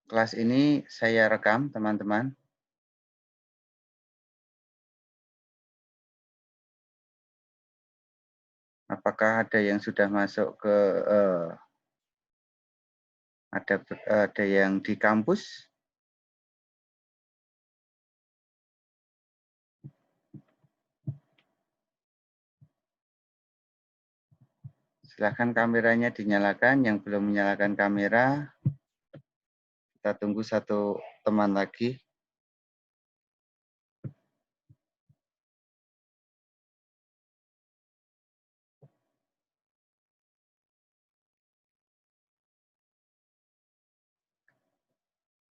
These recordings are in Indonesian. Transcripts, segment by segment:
Kelas ini saya rekam, teman-teman. Apakah ada yang sudah masuk ke ada yang di kampus? Silakan kameranya dinyalakan. Yang belum menyalakan kamera, kita tunggu satu teman lagi.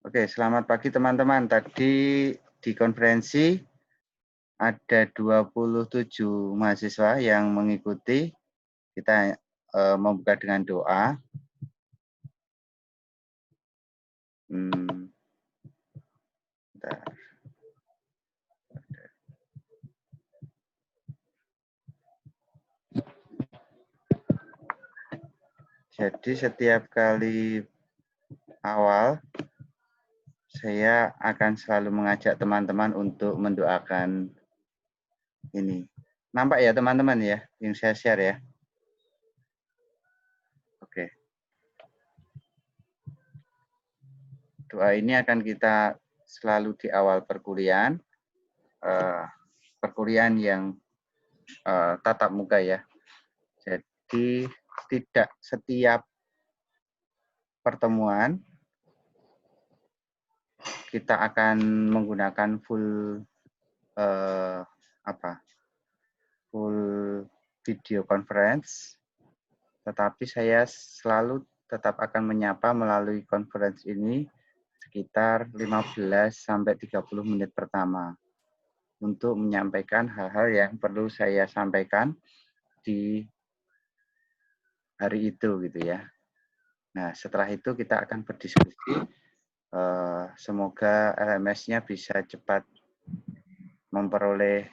Oke, selamat pagi teman-teman. Tadi di konferensi ada 27 mahasiswa yang mengikuti. Kita membuka dengan doa. Bentar. Jadi setiap kali awal, saya akan selalu mengajak teman-teman untuk mendoakan ini. Nampak ya teman-teman ya, yang saya share ya? Oke. Doa ini akan kita selalu di awal perkuliahan. Perkuliahan yang tatap muka ya. Jadi tidak setiap pertemuan kita akan menggunakan full full video conference, tetapi saya selalu tetap akan menyapa melalui conference ini sekitar 15 sampai 30 menit pertama untuk menyampaikan hal-hal yang perlu saya sampaikan di hari itu gitu ya. Nah, setelah itu kita akan berdiskusi. Semoga LMS-nya bisa cepat memperoleh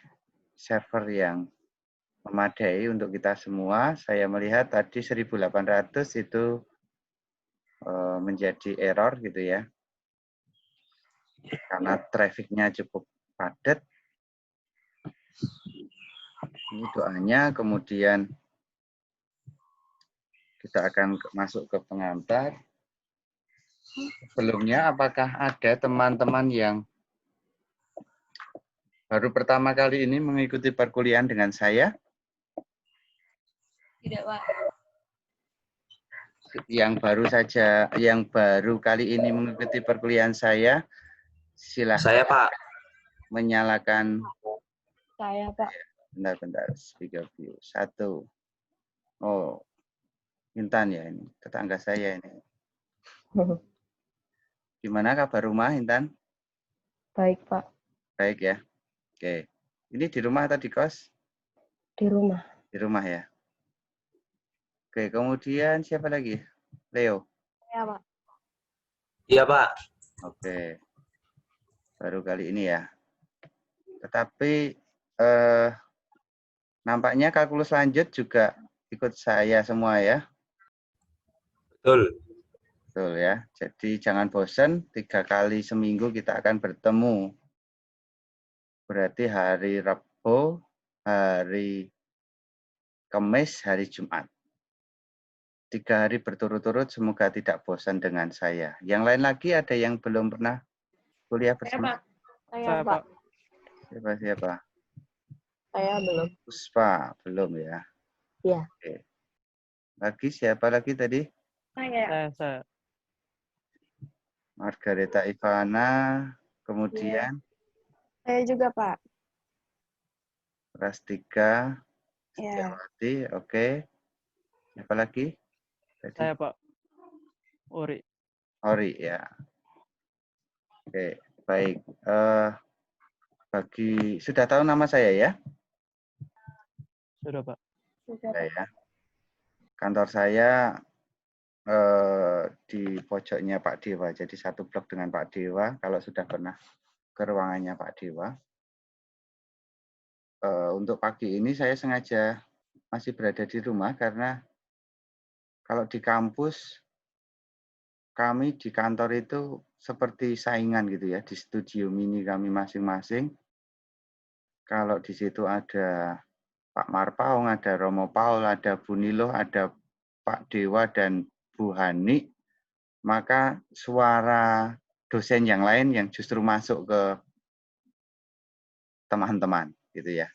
server yang memadai untuk kita semua. Saya melihat tadi 1800 itu menjadi error gitu ya. Karena trafficnya cukup padat. Ini doanya, kemudian kita akan masuk ke pengantar. Sebelumnya, apakah ada teman-teman yang baru pertama kali ini mengikuti perkuliahan dengan saya? Tidak, Pak. Yang baru saja, yang baru kali ini mengikuti perkuliahan saya, silahkan Saya, Pak. menyalakan. Saya, Pak. Bentar, speaker view. 1. Oh, Intan ya ini, tetangga saya ini. Gimana kabar rumah, Intan? Baik, Pak. Baik ya. Oke. Ini di rumah atau di kos? Di rumah. Di rumah ya. Oke, kemudian siapa lagi? Leo. Ya, Pak. Iya, Pak. Oke. Baru kali ini ya. Tetapi nampaknya kalkulus lanjut juga ikut saya semua ya. Betul. Betul ya. Jadi jangan bosan, 3 kali seminggu kita akan bertemu. Berarti hari Rabu, hari Kamis, hari Jumat. 3 hari berturut-turut, semoga tidak bosan dengan saya. Yang lain lagi ada yang belum pernah kuliah bersama? Saya, Pak. Siapa? Saya belum. Puspa, belum ya? Iya. Oke. Lagi siapa lagi tadi? Saya. Margareta Ivana, kemudian Saya juga, Pak. Rastika, Iya. Setiawati, oke. Siapa lagi? Tadi? Saya, Pak. Ori ya. Oke, baik. Sudah tahu nama saya ya? Sudah, Pak. Sudah, Ya, Pak. ya. Kantor saya di pojoknya Pak Dewa, jadi satu blok dengan Pak Dewa. Kalau sudah pernah ke ruangannya Pak Dewa. Untuk pagi ini saya sengaja masih berada di rumah karena kalau di kampus kami di kantor itu seperti saingan gitu ya, di studio mini kami masing-masing. Kalau di situ ada Pak Marpaung, ada Romo Paul, ada Bu Nilo, ada Pak Dewa, dan Bu Hani, maka suara dosen yang lain yang justru masuk ke teman-teman, gitu ya.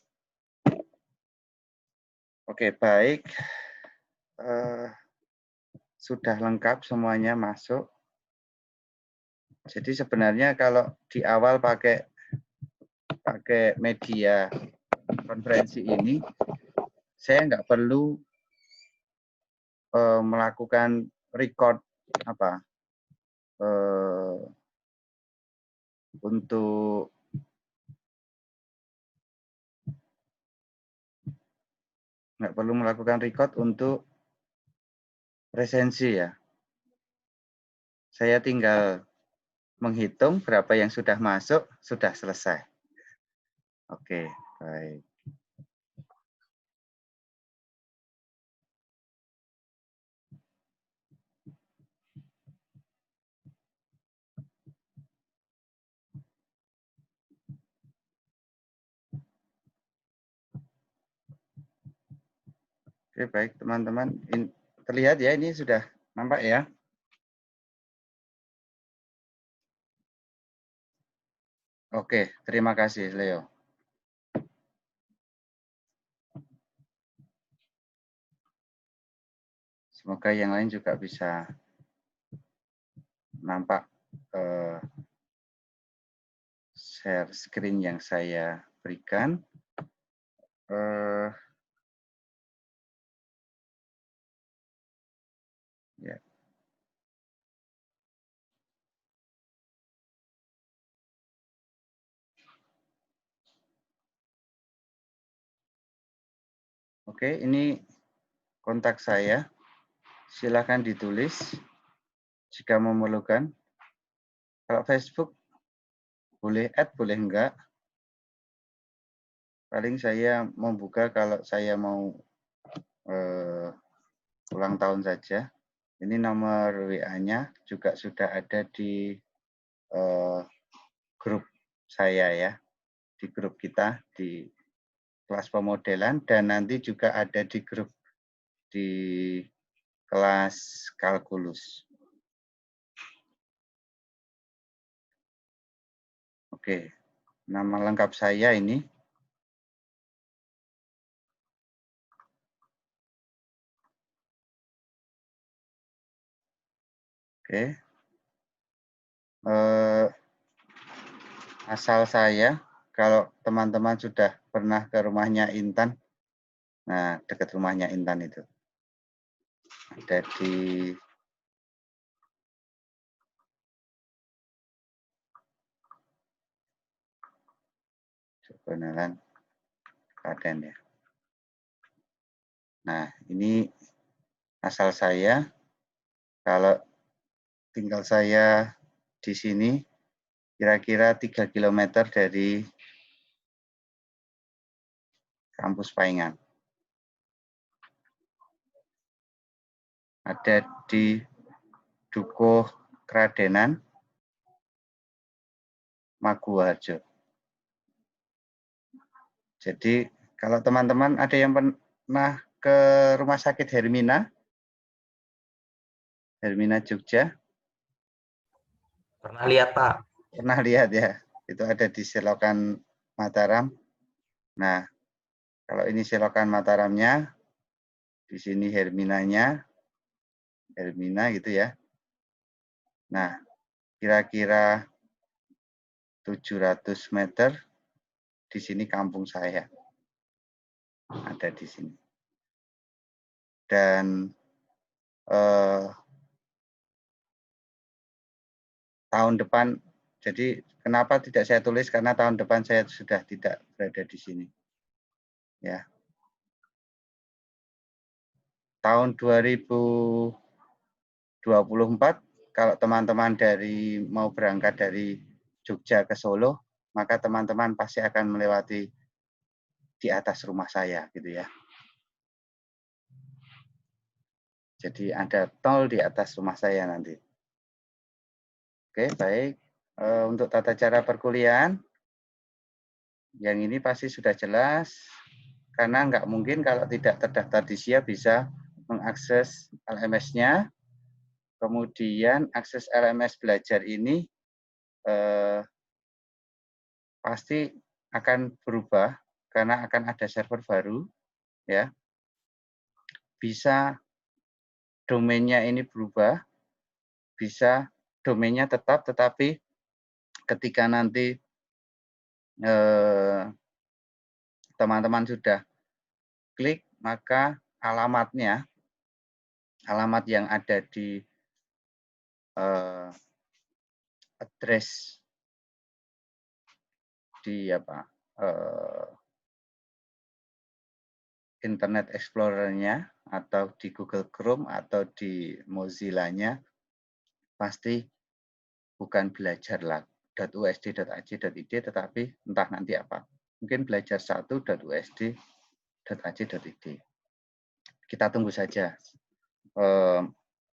Oke, baik. Sudah lengkap semuanya masuk. Jadi sebenarnya kalau di awal pakai media konferensi ini, saya nggak perlu melakukan record untuk nggak perlu melakukan record untuk presensi ya. Saya tinggal menghitung berapa yang sudah masuk, sudah selesai. Oke, baik. Oke, baik teman-teman. Terlihat ya, ini sudah nampak ya. Oke, terima kasih Leo. Semoga yang lain juga bisa nampak share screen yang saya berikan. Ya. Oke, ini kontak saya. Silakan ditulis jika memerlukan. Kalau Facebook boleh add, boleh enggak. Paling saya membuka kalau saya mau ulang tahun saja. Ini nomor WA-nya juga sudah ada di grup saya ya, di grup kita di kelas pemodelan, dan nanti juga ada di grup di kelas kalkulus. Oke, nama lengkap saya ini. Oke. Asal saya, kalau teman-teman sudah pernah ke rumahnya Intan, nah dekat rumahnya Intan itu. Ada di Jogonelan, Klaten ya. Nah, ini asal saya. Kalau tinggal saya di sini, kira-kira 3 km dari kampus Paingan. Ada di Dukuh Kradenan, Maguwarjo. Jadi kalau teman-teman ada yang pernah ke Rumah Sakit Hermina Jogja? Pernah lihat, Pak. Pernah lihat ya, itu ada di Selokan Mataram. Nah, kalau ini Selokan Mataramnya, di sini Hermina gitu ya. Nah, kira-kira 700 meter di sini kampung saya. Ada di sini. Dan tahun depan, jadi kenapa tidak saya tulis, karena tahun depan saya sudah tidak berada di sini. Ya. Tahun 2024, kalau teman-teman mau berangkat dari Jogja ke Solo, maka teman-teman pasti akan melewati di atas rumah saya, gitu ya. Jadi ada tol di atas rumah saya nanti. Oke, baik. Untuk tata cara perkuliahan, yang ini pasti sudah jelas, karena nggak mungkin kalau tidak terdaftar di SIA bisa mengakses LMS-nya. Kemudian akses LMS belajar ini pasti akan berubah karena akan ada server baru, ya. Bisa domainnya ini berubah, bisa domainnya tetap, tetapi ketika nanti teman-teman sudah klik, maka alamat yang ada di address di Internet Explorer-nya atau di Google Chrome atau di Mozilla-nya pasti bukan belajar.usd.ac.id, tetapi entah nanti apa. Mungkin belajar1.usd.ac.id. Kita tunggu saja.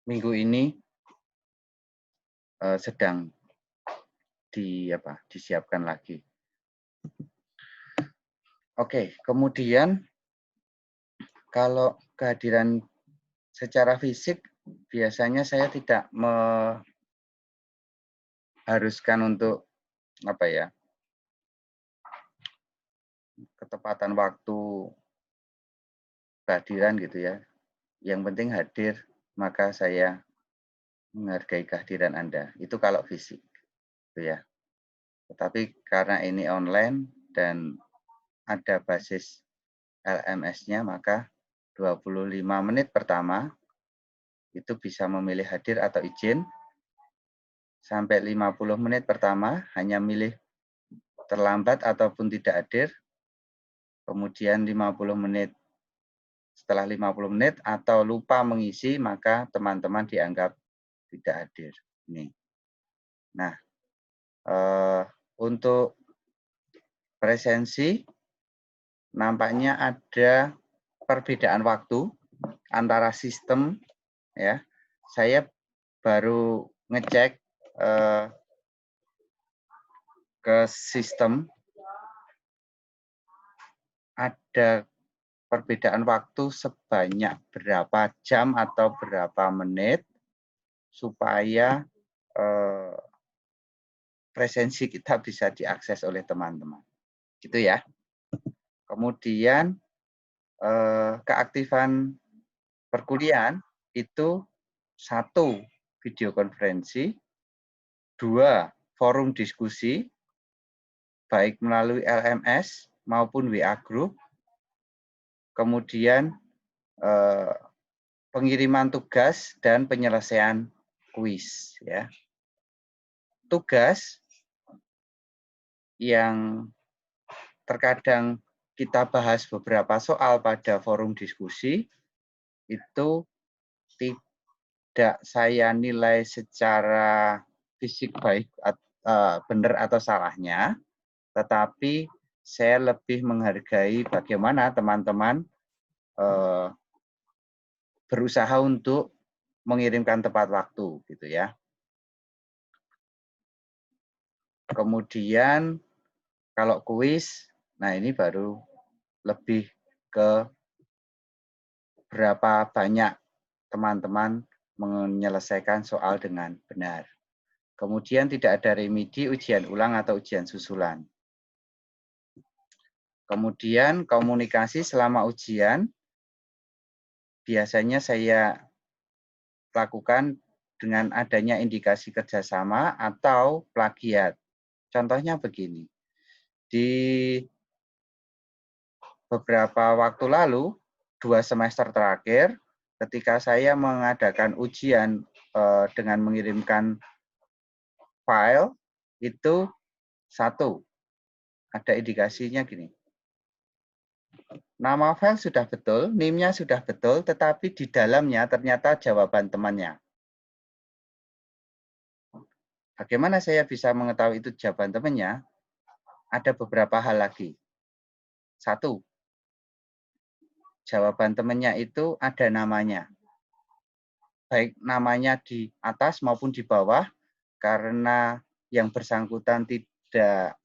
Minggu ini sedang disiapkan lagi. Oke, kemudian kalau kehadiran secara fisik, biasanya saya tidak mengharuskan untuk ketepatan waktu kehadiran gitu ya. Yang penting hadir, maka saya menghargai kehadiran Anda. Itu kalau fisik, gitu ya. Tetapi karena ini online dan ada basis LMS-nya, maka 25 menit pertama itu bisa memilih hadir atau izin. Sampai 50 menit pertama hanya milih terlambat ataupun tidak hadir. Kemudian 50 menit, setelah 50 menit atau lupa mengisi, maka teman-teman dianggap tidak hadir. Ini. Nah, untuk presensi, nampaknya ada perbedaan waktu antara sistem, ya. Saya baru ngecek ke sistem, ada perbedaan waktu sebanyak berapa jam atau berapa menit supaya presensi kita bisa diakses oleh teman-teman. Gitu ya. Kemudian keaktifan perkuliahan itu 1, video konferensi, 2, forum diskusi, baik melalui LMS maupun WA Group, kemudian pengiriman tugas dan penyelesaian kuis. Ya. Tugas yang terkadang kita bahas beberapa soal pada forum diskusi, itu tidak saya nilai secara fisik baik benar atau salahnya, tetapi saya lebih menghargai bagaimana teman-teman berusaha untuk mengirimkan tepat waktu, gitu ya. Kemudian kalau kuis, nah ini baru lebih ke berapa banyak teman-teman menyelesaikan soal dengan benar. Kemudian tidak ada remedi, ujian ulang atau ujian susulan. Kemudian komunikasi selama ujian, biasanya saya lakukan dengan adanya indikasi kerjasama atau plagiat. Contohnya begini, di beberapa waktu lalu, 2 semester terakhir, ketika saya mengadakan ujian dengan mengirimkan file, itu 1, ada indikasinya gini. Nama file sudah betul, NIM-nya sudah betul, tetapi di dalamnya ternyata jawaban temannya. Bagaimana saya bisa mengetahui itu jawaban temannya? Ada beberapa hal lagi. 1, jawaban temannya itu ada namanya. Baik namanya di atas maupun di bawah, karena yang bersangkutan tidak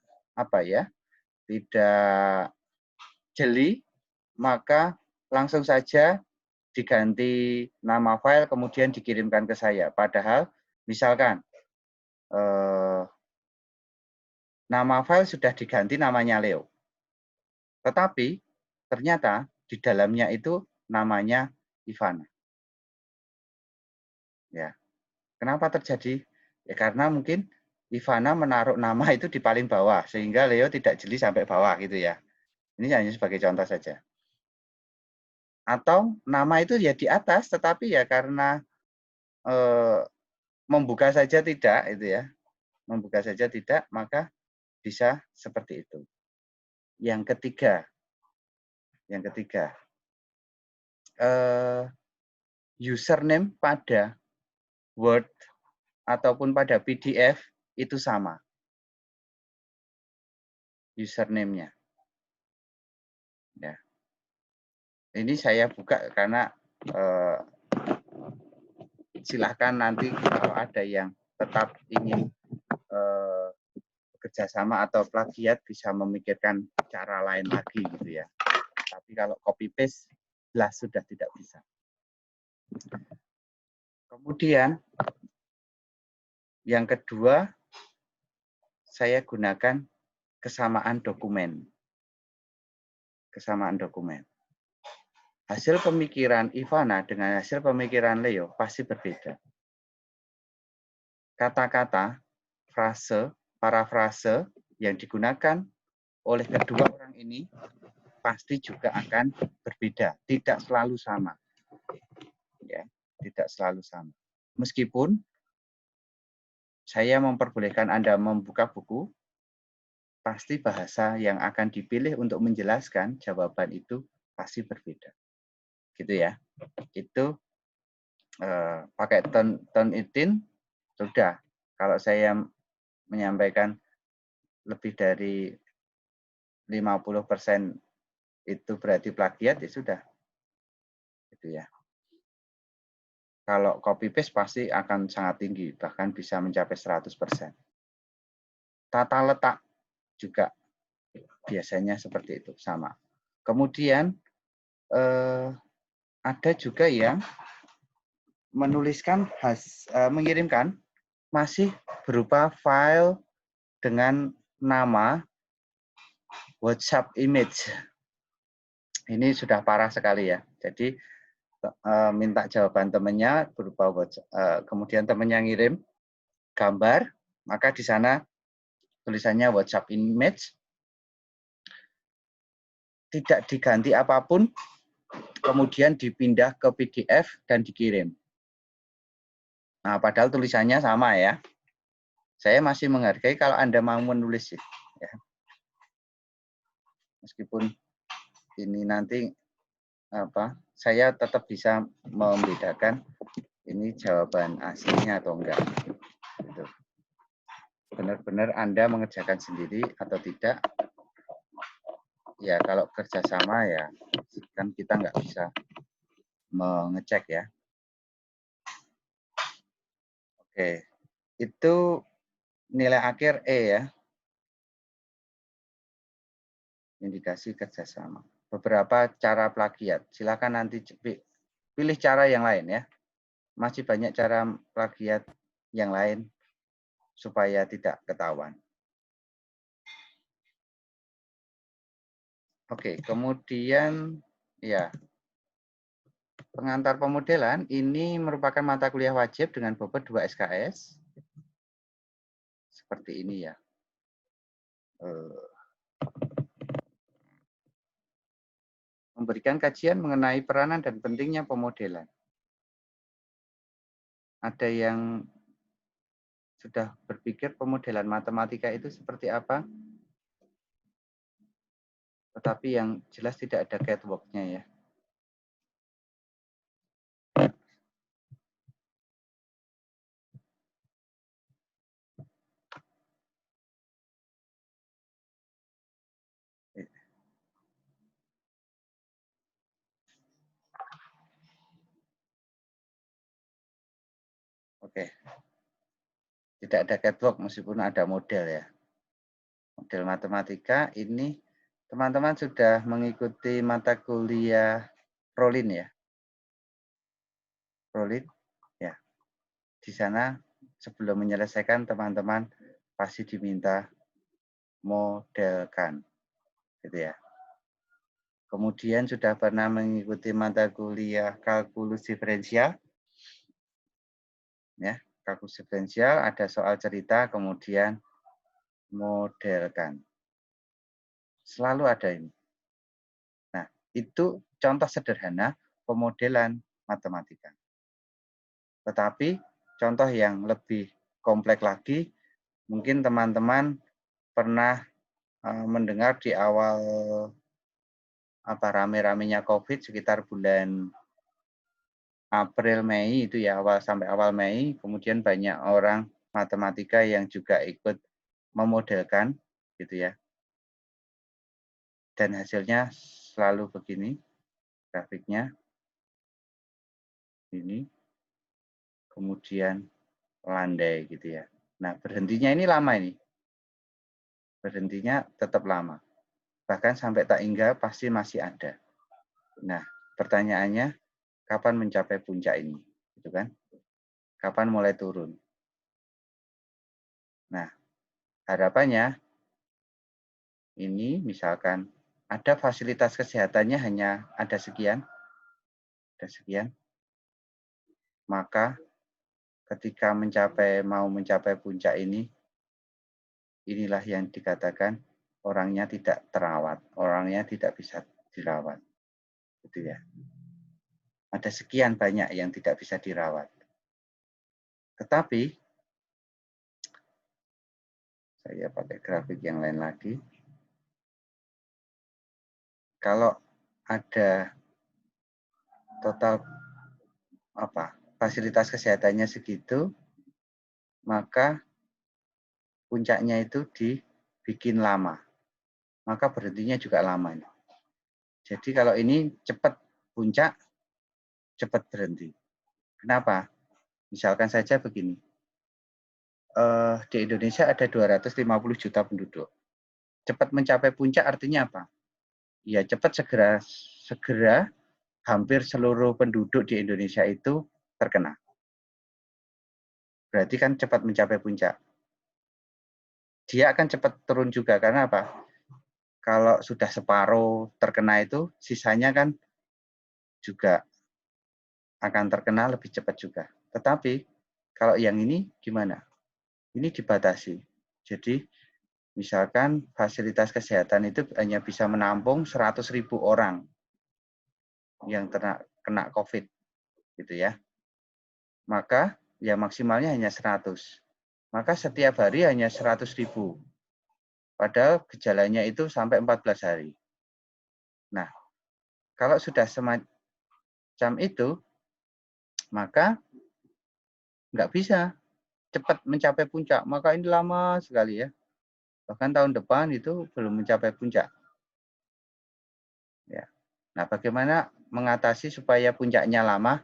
tidak jeli, maka langsung saja diganti nama file kemudian dikirimkan ke saya. Padahal misalkan nama file sudah diganti namanya Leo. Tetapi ternyata di dalamnya itu namanya Ivana. Ya. Kenapa terjadi? Ya karena mungkin Ivana menaruh nama itu di paling bawah sehingga Leo tidak jeli sampai bawah gitu ya. Ini hanya sebagai contoh saja. Atau nama itu ya di atas tetapi ya karena membuka saja tidak itu ya. Membuka saja tidak, maka bisa seperti itu. Yang ketiga, username pada Word ataupun pada PDF itu sama. Username-nya. Ya. Ini saya buka karena silahkan nanti kalau ada yang tetap ingin bekerja sama atau plagiat bisa memikirkan cara lain lagi gitu ya. Tapi kalau copy paste jelas sudah tidak bisa. Kemudian yang kedua saya gunakan kesamaan dokumen. Kesamaan dokumen. Hasil pemikiran Ivana dengan hasil pemikiran Leo pasti berbeda. Kata-kata, frase, parafrase yang digunakan oleh kedua orang ini pasti juga akan berbeda, tidak selalu sama. Ya, tidak selalu sama. Meskipun saya memperbolehkan Anda membuka buku, pasti bahasa yang akan dipilih untuk menjelaskan jawaban itu pasti berbeda. Gitu ya. Itu pakai Turnitin sudah. Kalau saya menyampaikan lebih dari 50% itu berarti plagiat ya sudah. Gitu ya. Kalau copy paste pasti akan sangat tinggi, bahkan bisa mencapai 100%. Tata letak juga biasanya seperti itu, sama. Kemudian ada juga yang menuliskan mengirimkan masih berupa file dengan nama WhatsApp image. Ini sudah parah sekali ya. Jadi minta jawaban temannya berupa WhatsApp, kemudian temannya ngirim gambar, maka di sana tulisannya WhatsApp image, tidak diganti apapun, kemudian dipindah ke PDF dan dikirim. Nah, padahal tulisannya sama ya. Saya masih menghargai kalau Anda mau menulis ya. Meskipun ini nanti saya tetap bisa membedakan ini jawaban aslinya atau enggak. Gitu. Benar-benar Anda mengerjakan sendiri atau tidak. Ya kalau kerjasama ya kan kita nggak bisa mengecek ya. Oke, itu nilai akhir E ya. Indikasi kerjasama. Beberapa cara plagiat. Silakan nanti pilih cara yang lain ya. Masih banyak cara plagiat yang lain supaya tidak ketahuan. Oke, kemudian ya pengantar pemodelan ini merupakan mata kuliah wajib dengan bobot 2 SKS. Seperti ini ya. Memberikan kajian mengenai peranan dan pentingnya pemodelan. Ada yang sudah berpikir pemodelan matematika itu seperti apa? Tetapi yang jelas tidak ada catwalk-nya ya. Oke. Tidak ada catwalk meskipun ada model ya. Model matematika ini teman-teman sudah mengikuti mata kuliah Prolin ya. Prolin ya. Di sana sebelum menyelesaikan teman-teman pasti diminta modelkan gitu ya. Kemudian sudah pernah mengikuti mata kuliah kalkulus diferensial. Ya, kalkulus diferensial ada soal cerita kemudian modelkan. Selalu ada ini. Nah, itu contoh sederhana pemodelan matematika. Tetapi contoh yang lebih kompleks lagi, mungkin teman-teman pernah mendengar di awal rame-ramenya COVID sekitar bulan April Mei itu ya, sampai awal Mei, kemudian banyak orang matematika yang juga ikut memodelkan gitu ya. Dan hasilnya selalu begini grafiknya. Ini kemudian landai gitu ya. Nah, berhentinya ini lama ini. Berhentinya tetap lama. Bahkan sampai tak hingga pasti masih ada. Nah, pertanyaannya kapan mencapai puncak ini? Gitu kan? Kapan mulai turun? Nah, harapannya ini misalkan ada fasilitas kesehatannya hanya ada sekian, maka ketika mau mencapai puncak ini, inilah yang dikatakan orangnya tidak terawat, orangnya tidak bisa dirawat. Gitu ya. Ada sekian banyak yang tidak bisa dirawat. Tetapi, saya pakai grafik yang lain lagi. Kalau ada total fasilitas kesehatannya segitu, maka puncaknya itu dibikin lama. Maka berhentinya juga lama. Jadi kalau ini cepat puncak, cepat berhenti. Kenapa? Misalkan saja begini. Di Indonesia ada 250 juta penduduk. Cepat mencapai puncak artinya apa? Ya cepat segera hampir seluruh penduduk di Indonesia itu terkena. Berarti kan cepat mencapai puncak. Dia akan cepat turun juga karena apa? Kalau sudah separuh terkena itu, sisanya kan juga akan terkena lebih cepat juga. Tetapi kalau yang ini gimana? Ini dibatasi. Jadi misalkan fasilitas kesehatan itu hanya bisa menampung 100.000 orang yang kena COVID, gitu ya. Maka ya maksimalnya hanya 100. Maka setiap hari hanya 100.000. Padahal gejalanya itu sampai 14 hari. Nah, kalau sudah semacam itu, maka nggak bisa cepat mencapai puncak. Maka ini lama sekali ya. Bahkan tahun depan itu belum mencapai puncak. Ya. Nah, bagaimana mengatasi supaya puncaknya lama?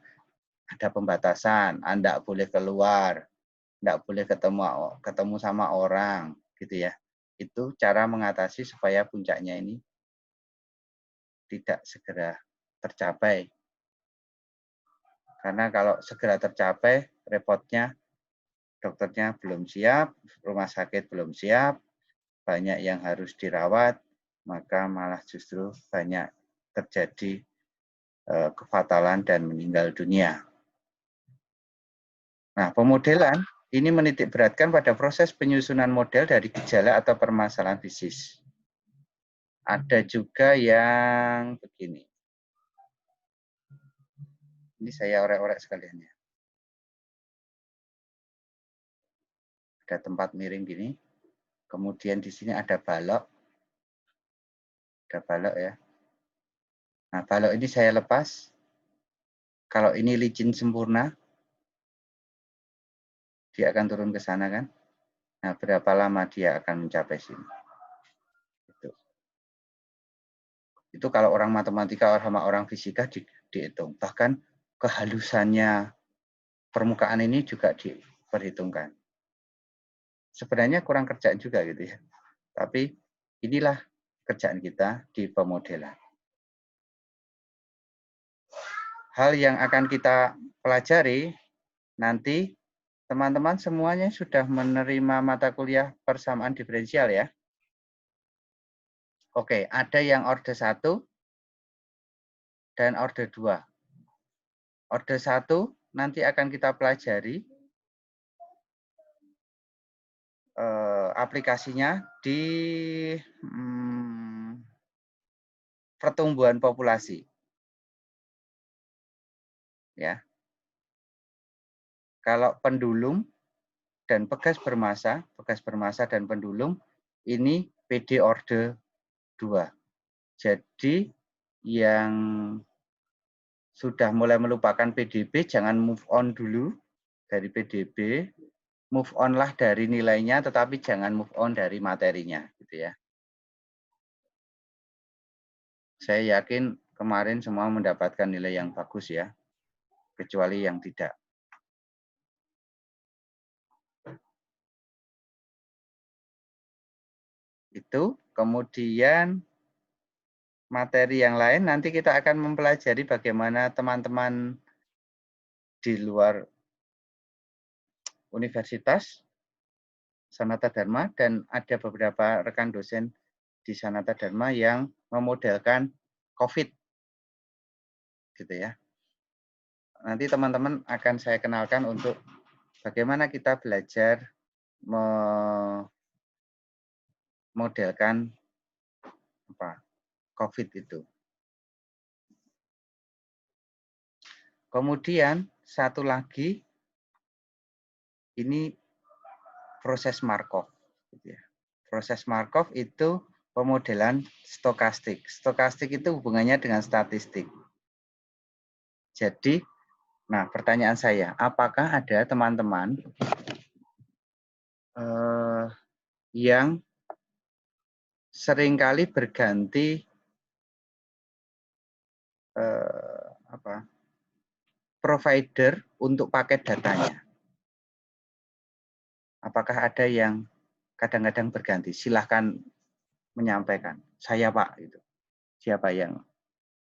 Ada pembatasan, Anda boleh keluar, nggak boleh ketemu sama orang, gitu ya. Itu cara mengatasi supaya puncaknya ini tidak segera tercapai. Karena kalau segera tercapai, repotnya dokternya belum siap, rumah sakit belum siap, banyak yang harus dirawat, maka malah justru banyak terjadi kefatalan dan meninggal dunia. Nah, pemodelan ini menitik beratkan pada proses penyusunan model dari gejala atau permasalahan fisik. Ada juga yang begini. Ini saya orek-orek sekalian ya. Ada tempat miring gini. Kemudian di sini ada balok. Ada balok ya. Nah, balok ini saya lepas. Kalau ini licin sempurna, dia akan turun ke sana kan. Nah, berapa lama dia akan mencapai sini. Itu kalau orang matematika sama orang fisika dihitung. Bahkan kehalusannya permukaan ini juga diperhitungkan. Sebenarnya kurang kerjaan juga gitu ya. Tapi inilah kerjaan kita di pemodelan. Hal yang akan kita pelajari nanti teman-teman semuanya sudah menerima mata kuliah persamaan diferensial ya. Oke, ada yang orde 1 dan orde 2. Orde 1 nanti akan kita pelajari aplikasinya di pertumbuhan populasi. Ya. Kalau pendulum dan pegas bermassa dan pendulum ini PD orde 2. Jadi yang sudah mulai melupakan PDB jangan move on dulu dari PDB, move on lah dari nilainya tetapi jangan move on dari materinya gitu ya. Saya yakin kemarin semua mendapatkan nilai yang bagus ya, kecuali yang tidak. Itu, kemudian materi yang lain nanti kita akan mempelajari bagaimana teman-teman di luar universitas Sanata Dharma dan ada beberapa rekan dosen di Sanata Dharma yang memodelkan COVID. Gitu ya. Nanti teman-teman akan saya kenalkan untuk bagaimana kita belajar memodelkan COVID itu. Kemudian satu lagi ini proses Markov. Gitu ya. Proses Markov itu pemodelan stokastik. Stokastik itu hubungannya dengan statistik. Jadi, nah pertanyaan saya, apakah ada teman-teman yang seringkali berganti provider untuk paket datanya? Apakah ada yang kadang-kadang berganti? Silahkan menyampaikan. Saya Pak. Gitu. Siapa yang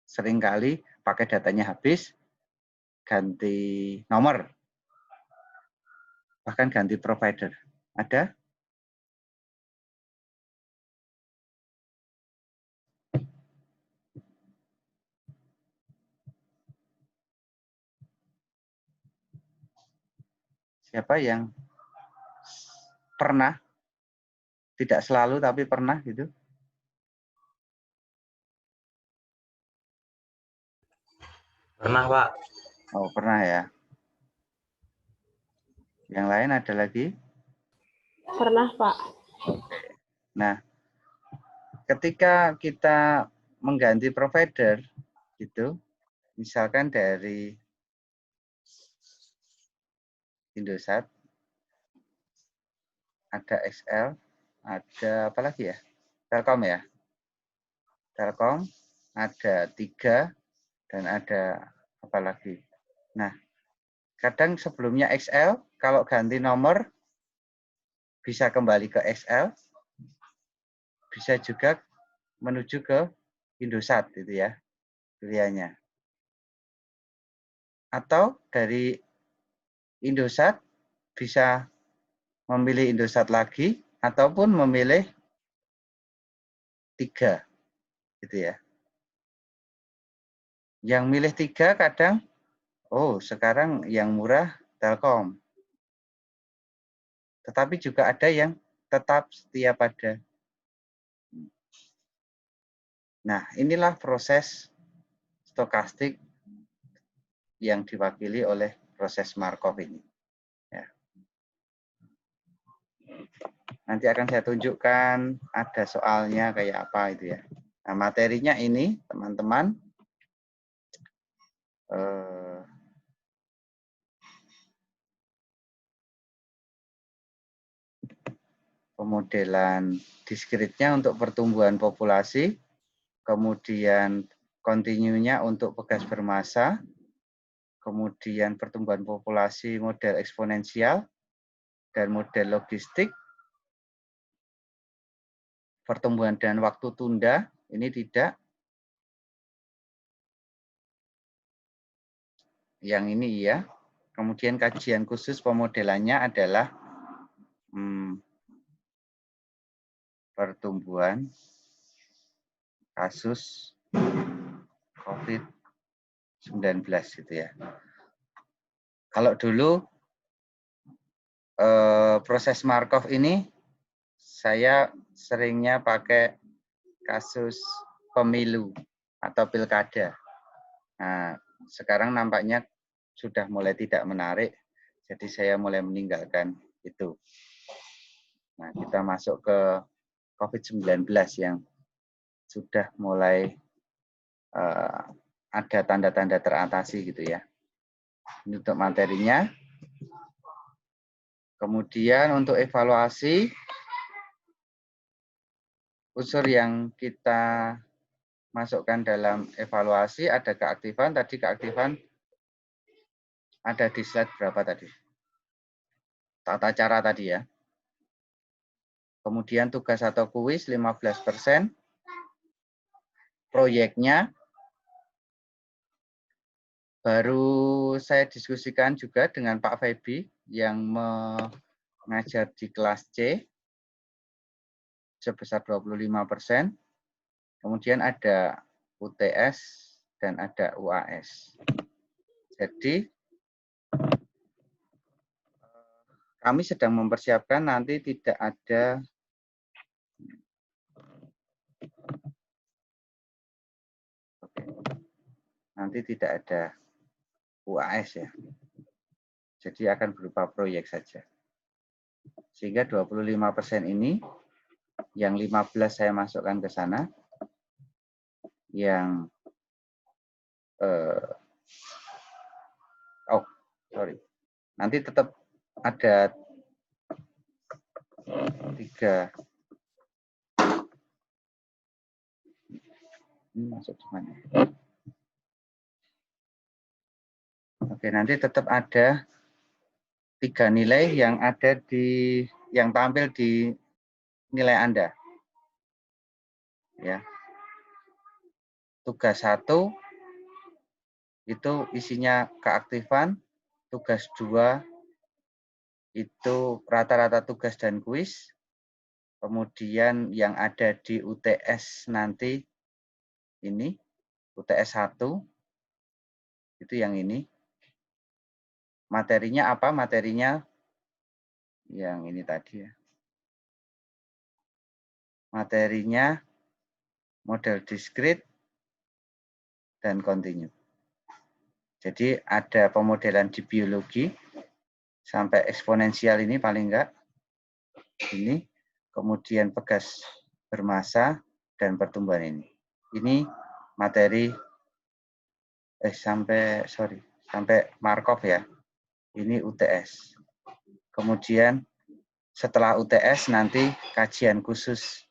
seringkali paket datanya habis, ganti nomor, bahkan ganti provider. Ada? Siapa yang pernah, tidak selalu tapi pernah gitu? Pernah, Pak. Oh, pernah ya. Yang lain ada lagi? Pernah, Pak. Oke. Nah, ketika kita mengganti provider, gitu, misalkan dari Indosat, ada XL, ada apa lagi ya? Telkom ya? Telkom, ada 3, dan ada apa lagi? Nah, kadang sebelumnya XL, kalau ganti nomor, bisa kembali ke XL, bisa juga menuju ke Indosat, gitu ya, pilihannya. Atau dari Indosat, bisa memilih Indosat lagi, ataupun memilih 3, gitu ya. Yang milih 3 kadang, oh sekarang yang murah Telkom. Tetapi juga ada yang tetap setia pada. Nah, inilah proses stokastik yang diwakili oleh proses Markov ini. Ya. Nanti akan saya tunjukkan ada soalnya kayak apa itu ya. Nah, materinya ini, teman-teman, pemodelan diskritnya untuk pertumbuhan populasi, kemudian kontinunya untuk pegas bermassa, kemudian pertumbuhan populasi model eksponensial, dan model logistik, pertumbuhan dan waktu tunda, ini tidak. Yang ini iya. Kemudian kajian khusus pemodelannya adalah pertumbuhan kasus COVID-19 gitu ya. Kalau dulu proses Markov ini saya seringnya pakai kasus pemilu atau pilkada. Nah, sekarang nampaknya sudah mulai tidak menarik, jadi saya mulai meninggalkan itu. Nah, kita masuk ke COVID-19 yang sudah mulai ada tanda-tanda teratasi gitu ya. Ini untuk materinya. Kemudian untuk evaluasi, unsur yang kita masukkan dalam evaluasi ada keaktifan. Tadi keaktifan ada di slide berapa tadi? Tata cara tadi ya. Kemudian tugas atau kuis 15%. Proyeknya baru saya diskusikan juga dengan Pak Febi yang mengajar di kelas C sebesar 25%. Kemudian ada UTS dan ada UAS. Jadi kami sedang mempersiapkan nanti tidak ada UAS ya. Jadi akan berupa proyek saja. Sehingga 25% ini yang 15 saya masukkan ke sana. Yang nanti tetap ada 3. Ini masuk di mana? Oke, nanti tetap ada 3 nilai yang ada yang tampil di nilai Anda. Ya. Tugas 1 itu isinya keaktifan, tugas 2 itu rata-rata tugas dan kuis. Kemudian yang ada di UTS nanti ini, UTS 1, itu yang ini. Materinya apa? Materinya yang ini tadi ya. Materinya model diskrit dan kontinu. Jadi ada pemodelan di biologi sampai eksponensial ini paling enggak. Ini. Kemudian pegas bermassa dan pertumbuhan ini. Ini materi sampai Markov ya. Ini UTS. Kemudian setelah UTS nanti kajian khusus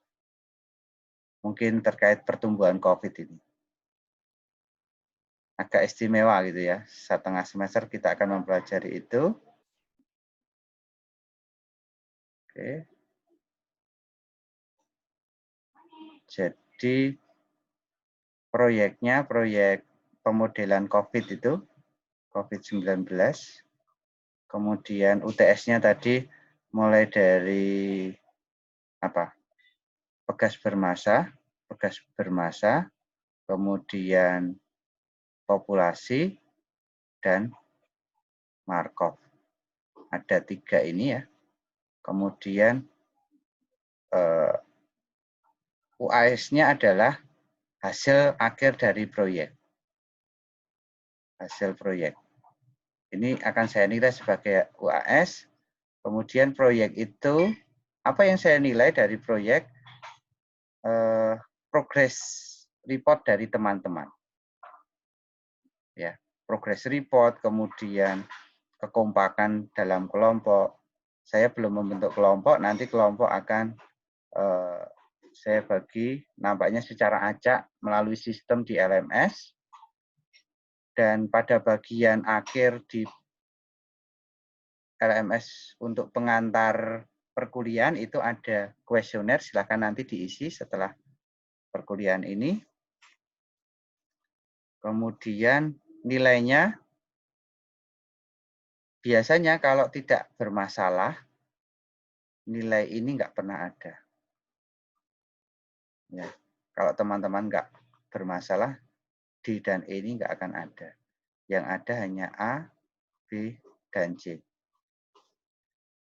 mungkin terkait pertumbuhan COVID ini. Agak istimewa gitu ya. Setengah semester kita akan mempelajari itu. Oke. Jadi proyeknya proyek pemodelan COVID itu, COVID-19. Kemudian UTS-nya tadi mulai dari pegas bermassa, kemudian populasi, dan Markov. Ada 3 ini ya. Kemudian UAS-nya adalah hasil akhir dari proyek. Hasil proyek. Ini akan saya nilai sebagai UAS. Kemudian proyek itu, apa yang saya nilai dari proyek? Progress report dari teman-teman. Ya, progress report, kemudian kekompakan dalam kelompok. Saya belum membentuk kelompok, nanti kelompok akan saya bagi nampaknya secara acak melalui sistem di LMS. Dan pada bagian akhir di LMS untuk pengantar perkuliahan itu ada kuesioner, silakan nanti diisi setelah perkuliahan ini. Kemudian nilainya biasanya kalau tidak bermasalah, nilai ini nggak pernah ada. Ya, kalau teman-teman nggak bermasalah, D dan E ini nggak akan ada. Yang ada hanya A, B, dan C.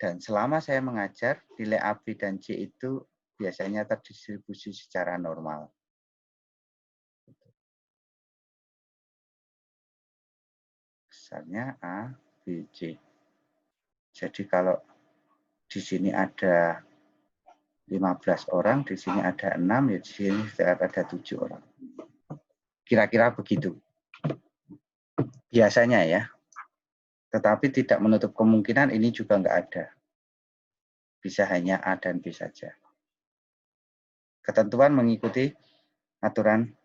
Dan selama saya mengajar, nilai A, B, dan C itu biasanya terdistribusi secara normal. Besarnya A, B, C. Jadi kalau di sini ada 15 orang, di sini ada 6, ya di sini ada 7 orang. Kira-kira begitu. Biasanya ya. Tetapi tidak menutup kemungkinan ini juga nggak ada. Bisa hanya A dan B saja. Ketentuan mengikuti aturan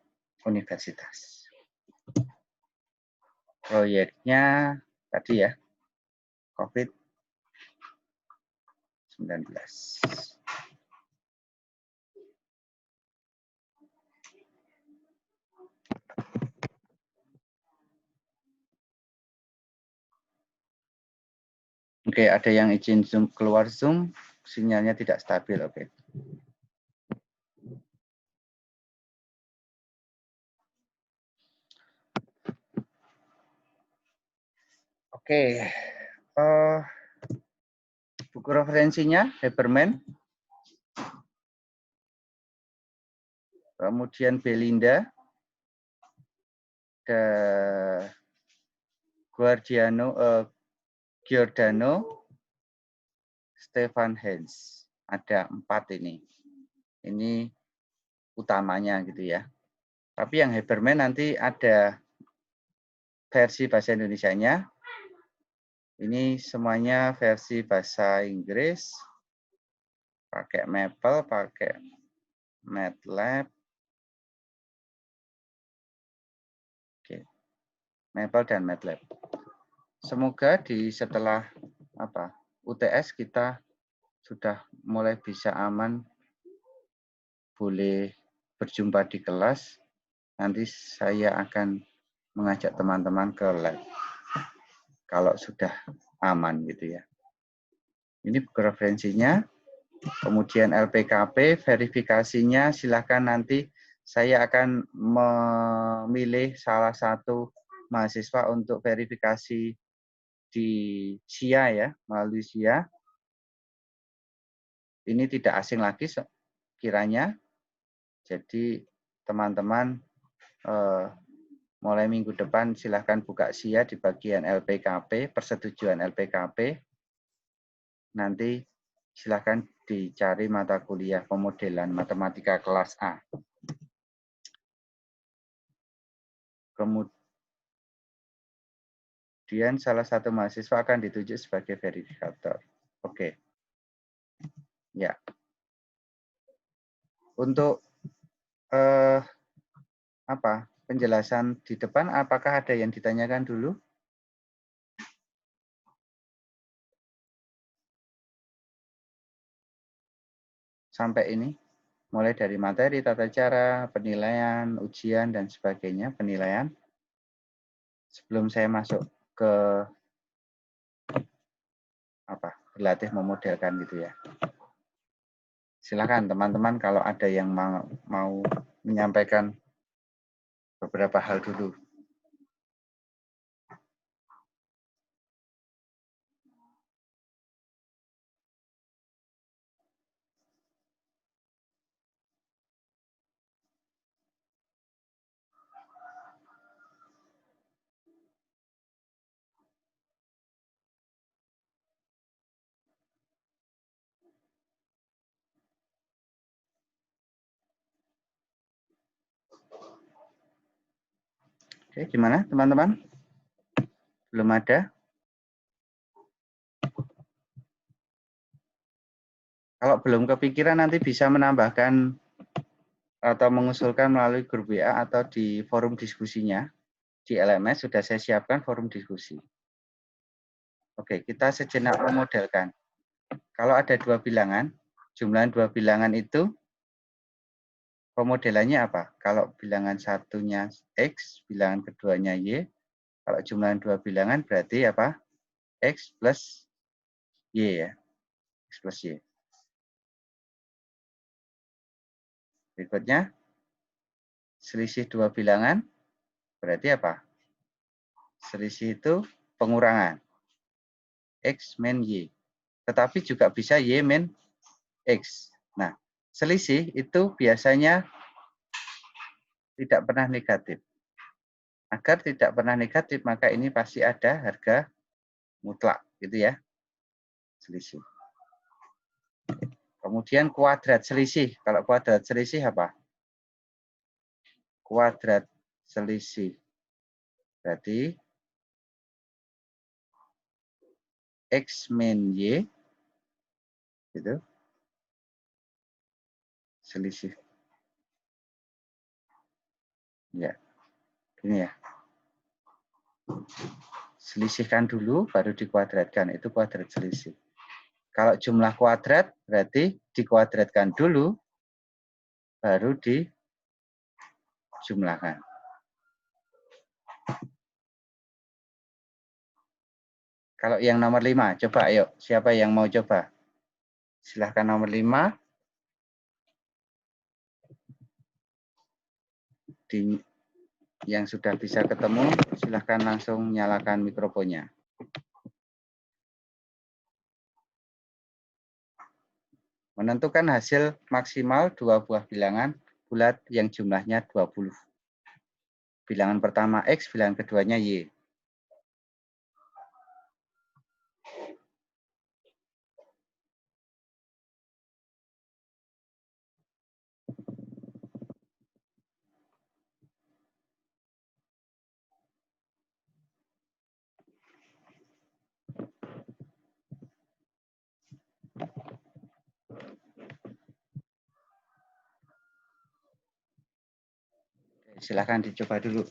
universitas. Proyeknya tadi ya, COVID-19. Oke, ada yang izin Zoom, keluar Zoom, sinyalnya tidak stabil. Oke. Oke. Buku referensinya Haberman. Kemudian Belinda. Giordano, Stefan Hens. Ada 4 ini. Ini utamanya gitu ya. Tapi yang Haberman nanti ada versi bahasa Indonesianya. Ini semuanya versi bahasa Inggris. Pakai Maple, pakai MATLAB. Oke. Maple dan MATLAB. Semoga setelah UTS kita sudah mulai bisa aman, boleh berjumpa di kelas. Nanti saya akan mengajak teman-teman ke lab kalau sudah aman gitu ya. Ini buku referensinya. Kemudian LPKP, verifikasinya silakan nanti saya akan memilih salah satu mahasiswa untuk verifikasi di SIA ya, melalui SIA. Ini tidak asing lagi kiranya. Jadi teman-teman mulai minggu depan silahkan buka SIA di bagian LPKP, persetujuan LPKP. Nanti silahkan dicari mata kuliah pemodelan matematika kelas A. Kemudian salah satu mahasiswa akan ditunjuk sebagai verifikator. Oke. Ya. Untuk penjelasan di depan, apakah ada yang ditanyakan dulu? Sampai ini, mulai dari materi, tata cara, penilaian, ujian, dan sebagainya, penilaian. Sebelum saya masuk ke berlatih memodelkan gitu ya. Silakan teman-teman kalau ada yang mau menyampaikan beberapa hal dulu. Oke, gimana teman-teman? Belum ada? Kalau belum kepikiran nanti bisa menambahkan atau mengusulkan melalui grup WA atau di forum diskusinya. Di LMS sudah saya siapkan forum diskusi. Oke, kita sejenak memodelkan. Kalau ada dua bilangan, jumlah dua bilangan itu pemodelannya apa? Kalau bilangan satunya X, bilangan keduanya Y. Kalau jumlah dua bilangan berarti apa? X plus Y ya. X plus Y. Berikutnya, selisih dua bilangan berarti apa? Selisih itu pengurangan. X min Y. Tetapi juga bisa Y min X. Nah, selisih itu biasanya tidak pernah negatif. Agar tidak pernah negatif, maka ini pasti ada harga mutlak, gitu ya. Selisih. Kemudian kuadrat selisih. Kalau kuadrat selisih apa? Kuadrat selisih. Berarti X min Y. Gitu. Selisih. Ya, ini ya. Selisihkan dulu, baru dikuadratkan. Itu kuadrat selisih. Kalau jumlah kuadrat, berarti dikuadratkan dulu, baru dijumlahkan. Kalau yang nomor 5, coba ayo. Siapa yang mau coba? Silahkan nomor 5. Yang sudah bisa ketemu, silahkan langsung nyalakan mikrofonnya. Menentukan hasil maksimal dua buah bilangan bulat yang jumlahnya 20. Bilangan pertama X, bilangan keduanya Y. Silahkan dicoba dulu.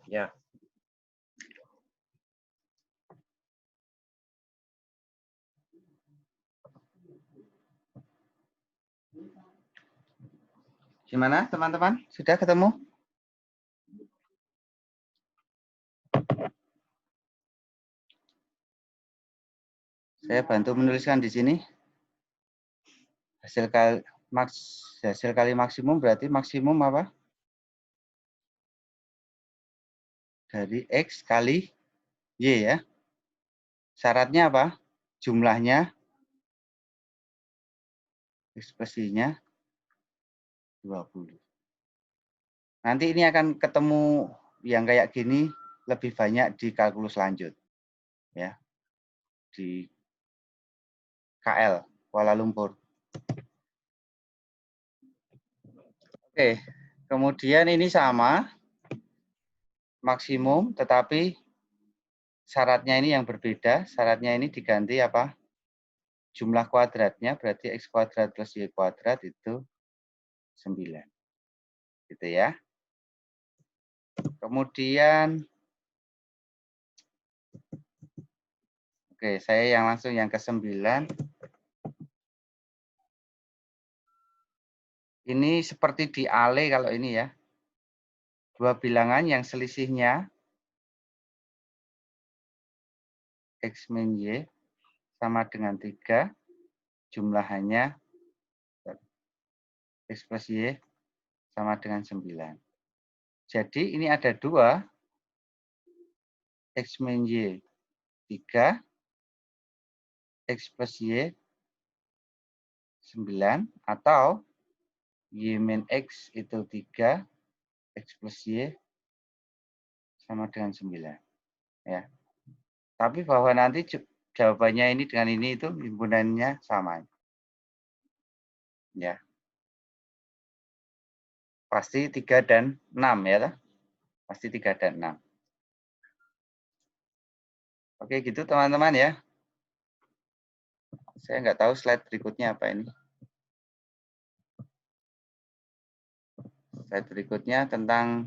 Ya. Gimana teman-teman? Sudah ketemu? Saya bantu menuliskan di sini. Hasil kali maksimum berarti maksimum apa? Dari X kali Y ya. Syaratnya apa? Jumlahnya, ekspresinya 20. Nanti ini akan ketemu yang kayak gini lebih banyak di kalkulus lanjut. Ya. Di KL, Kuala Lumpur. Oke, kemudian ini sama, maksimum, tetapi syaratnya ini yang berbeda. Syaratnya ini diganti apa? Jumlah kuadratnya, berarti X kuadrat plus Y kuadrat itu 9. Gitu ya. Kemudian, oke, saya yang langsung yang ke-9. Ini seperti di Ale kalau ini ya. Dua bilangan yang selisihnya X min Y sama dengan 3, jumlahannya X plus Y sama dengan 9. Jadi ini ada 2, X min Y 3, X plus Y 9, atau Y min X itu 3, X plus Y sama dengan 9. Ya. Tapi bahwa nanti jawabannya ini dengan ini itu himpunannya sama. Ya. Pasti 3 dan 6 ya. Pasti 3 dan 6. Oke, gitu teman-teman ya. Saya nggak tahu slide berikutnya apa ini. Slide berikutnya tentang,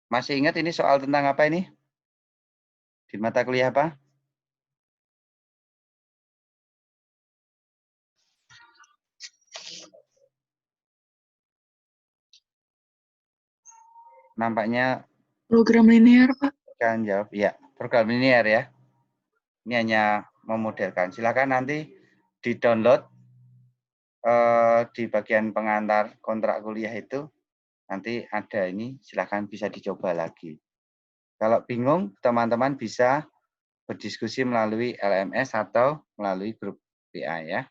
masih ingat ini soal tentang apa ini? Di mata kuliah apa? Nampaknya Program linear, Pak. kan jawab, ya, program linear ya. Ini hanya memodelkan. Silakan nanti di-download di bagian pengantar kontrak kuliah itu. Nanti ada ini, silakan bisa dicoba lagi. Kalau bingung, teman-teman bisa berdiskusi melalui LMS atau melalui grup WA ya.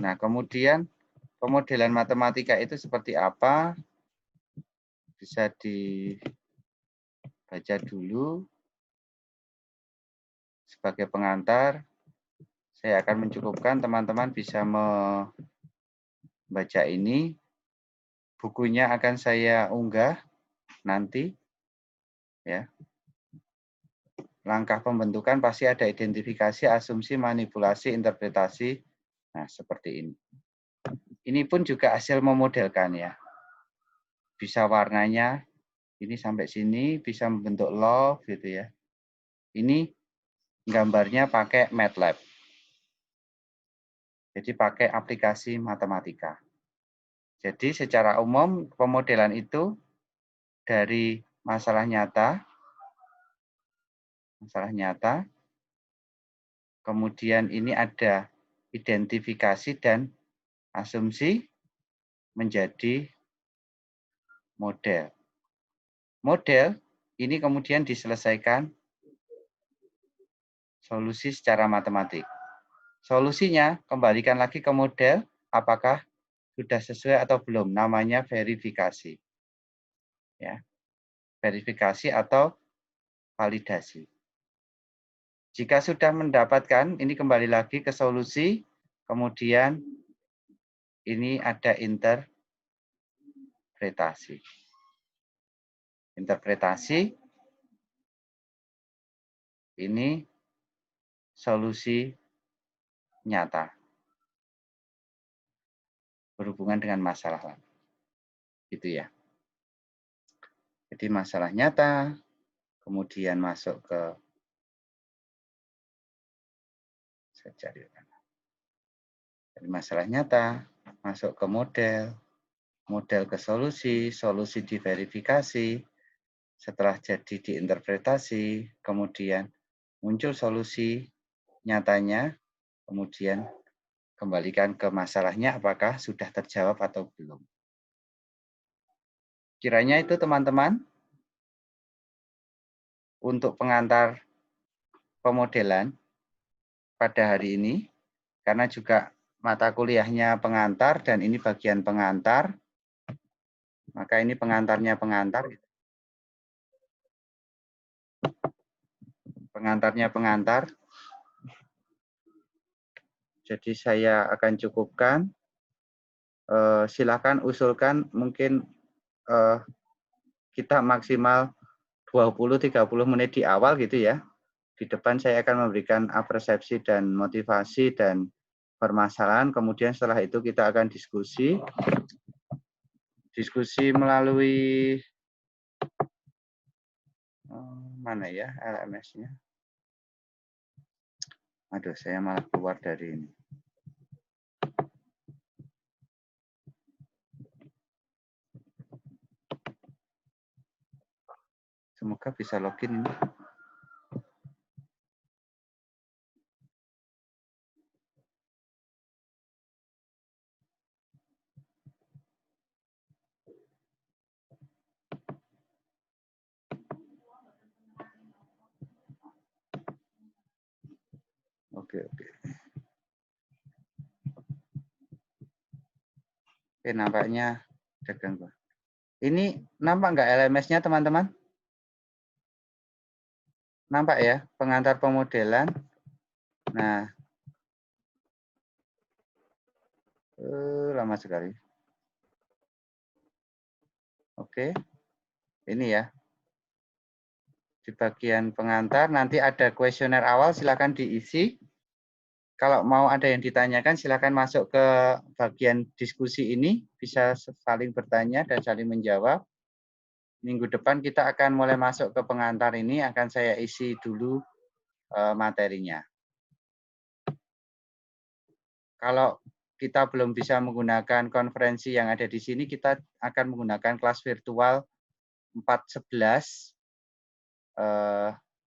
Nah, kemudian pemodelan matematika itu seperti apa? Bisa dibaca dulu. Sebagai pengantar, saya akan mencukupkan teman-teman bisa membaca ini. Bukunya akan saya unggah nanti. Ya. Langkah pembentukan pasti ada identifikasi, asumsi, manipulasi, interpretasi. Nah, seperti ini. Ini pun juga hasil memodelkan ya. Bisa warnanya, ini sampai sini, bisa membentuk love gitu ya. Ini gambarnya pakai MATLAB. Jadi pakai aplikasi matematika. Jadi secara umum pemodelan itu dari masalah nyata, kemudian ini ada identifikasi dan asumsi menjadi model. Model ini kemudian diselesaikan solusi secara matematik. Solusinya kembalikan lagi ke model, apakah sudah sesuai atau belum, namanya verifikasi. Ya. Verifikasi atau validasi. Jika sudah mendapatkan, ini kembali lagi ke solusi, kemudian ini ada interpretasi. Interpretasi, ini solusi nyata. Berhubungan dengan masalah. Gitu ya. Jadi masalah nyata, kemudian masuk ke, saya cari. Dari masalah nyata, masuk ke model, model ke solusi, solusi diverifikasi, setelah jadi diinterpretasi, kemudian muncul solusi nyatanya, kemudian kembalikan ke masalahnya apakah sudah terjawab atau belum. Kiranya itu teman-teman untuk pengantar pemodelan pada hari ini, karena juga mata kuliahnya pengantar dan ini bagian pengantar, maka ini pengantarnya pengantar. Pengantarnya pengantar. Jadi saya akan cukupkan. Silakan usulkan mungkin kita maksimal 20-30 menit di awal gitu ya. Di depan saya akan memberikan persepsi dan motivasi dan permasalahan. Kemudian setelah itu kita akan diskusi. Diskusi melalui mana ya LMS-nya. Aduh, saya malah keluar dari ini. Semoga bisa login ini. Oke. Oke, nampaknya ada gangguan. Ini nampak nggak LMS-nya, teman-teman? Nampak ya, pengantar pemodelan. Nah, lama sekali. Oke, ini ya. Di bagian pengantar, nanti ada kuesioner awal, silakan diisi. Kalau mau ada yang ditanyakan, silakan masuk ke bagian diskusi ini, bisa saling bertanya dan saling menjawab. Minggu depan kita akan mulai masuk ke pengantar ini, akan saya isi dulu materinya. Kalau kita belum bisa menggunakan konferensi yang ada di sini, kita akan menggunakan kelas virtual 4.11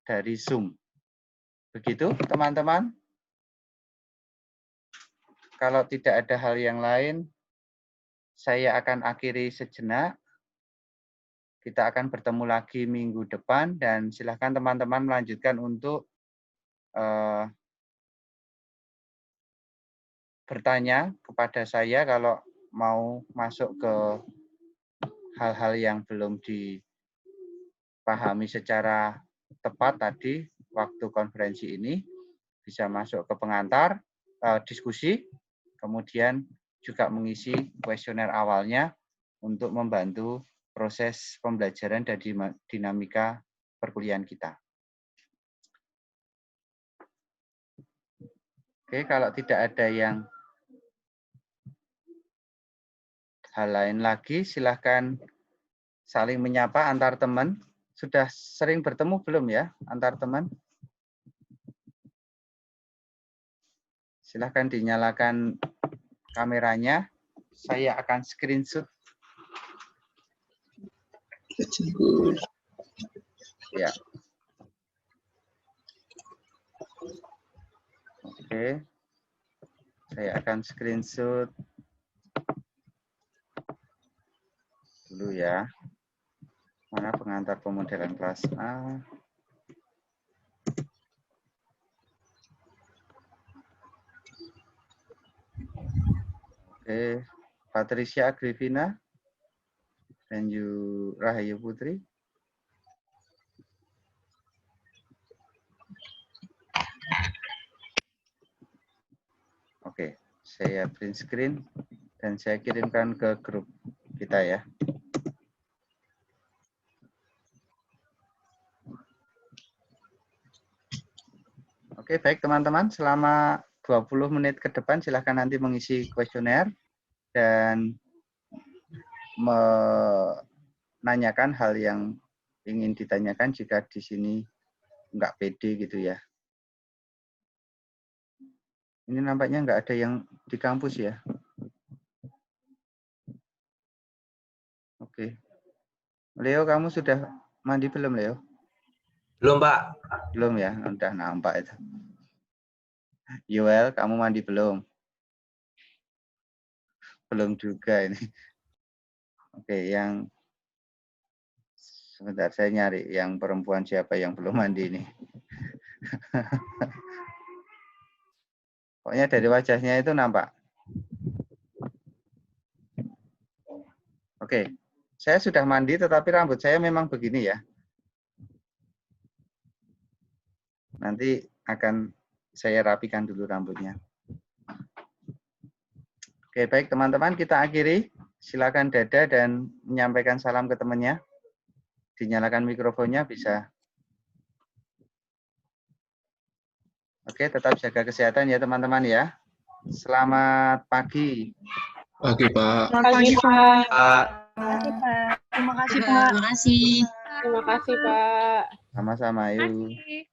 dari Zoom. Begitu, teman-teman. Kalau tidak ada hal yang lain, saya akan akhiri sejenak. Kita akan bertemu lagi minggu depan, dan silakan teman-teman melanjutkan untuk bertanya kepada saya kalau mau masuk ke hal-hal yang belum dipahami secara tepat tadi waktu konferensi ini, bisa masuk ke pengantar, diskusi, kemudian juga mengisi kuesioner awalnya untuk membantu proses pembelajaran dan dinamika perkuliahan kita. Oke, kalau tidak ada yang hal lain lagi, silahkan saling menyapa antar teman. Sudah sering bertemu belum ya antar teman? Silahkan dinyalakan kameranya. Saya akan screenshot. Ya. Oke. Saya akan screenshot dulu ya. Mana pengantar pemodelan kelas A? Oke, Patricia Agrivina dan Rahayu Putri. Oke, saya print screen dan saya kirimkan ke grup kita ya. Oke, baik teman-teman, selama 20 menit ke depan silahkan nanti mengisi kuesioner dan menanyakan hal yang ingin ditanyakan jika di sini nggak pede gitu ya. Ini nampaknya nggak ada yang di kampus ya. Oke. Leo, kamu sudah mandi belum, Leo? Belum, Pak. Belum ya, udah nampak itu. Yoel, kamu mandi belum? Belum juga ini. Oke, yang sebentar saya nyari yang perempuan siapa yang belum mandi ini. Pokoknya dari wajahnya itu nampak. Oke, saya sudah mandi tetapi rambut saya memang begini ya. Nanti akan saya rapikan dulu rambutnya. Oke, baik teman-teman, kita akhiri. Silakan Dada dan menyampaikan salam ke temannya. Dinyalakan mikrofonnya bisa. Oke, tetap jaga kesehatan ya teman-teman ya. Selamat pagi. Pagi, Pak. Selamat pagi, Pak. Pak. Terima kasih, Pak. Terima kasih. Terima kasih, Pak. Sama-sama, yuk. Terima kasih.